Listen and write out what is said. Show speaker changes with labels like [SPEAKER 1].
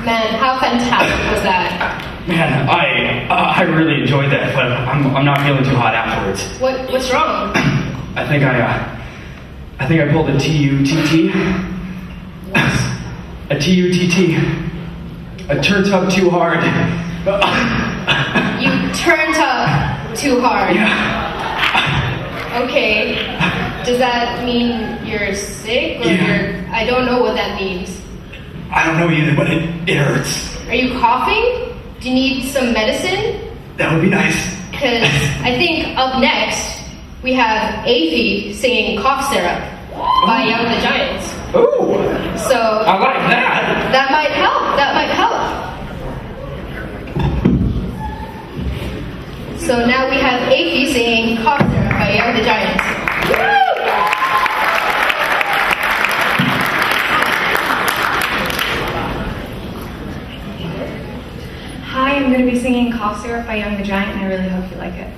[SPEAKER 1] Man, how fantastic was that?
[SPEAKER 2] Man, I really enjoyed that, but I'm not feeling too hot afterwards.
[SPEAKER 1] What's wrong?
[SPEAKER 2] I think I pulled a TUTT. A TUTT. I turned up too hard.
[SPEAKER 1] You turned up too hard.
[SPEAKER 2] Yeah.
[SPEAKER 1] Okay. Does that mean you're sick or I don't know what that means.
[SPEAKER 2] I don't know either, but it hurts.
[SPEAKER 1] Are you coughing? Do you need some medicine?
[SPEAKER 2] That would be nice.
[SPEAKER 1] Because I think up next we have Evie singing Cough Syrup by Young the Giants.
[SPEAKER 2] Ooh.
[SPEAKER 1] So
[SPEAKER 2] I like that.
[SPEAKER 1] That might help. That might help. So now we have Evie singing Cough Syrup by Young the Giants. Woo!
[SPEAKER 3] Hi, I'm going to be singing Cough Syrup by Young the Giant, and I really hope you like it.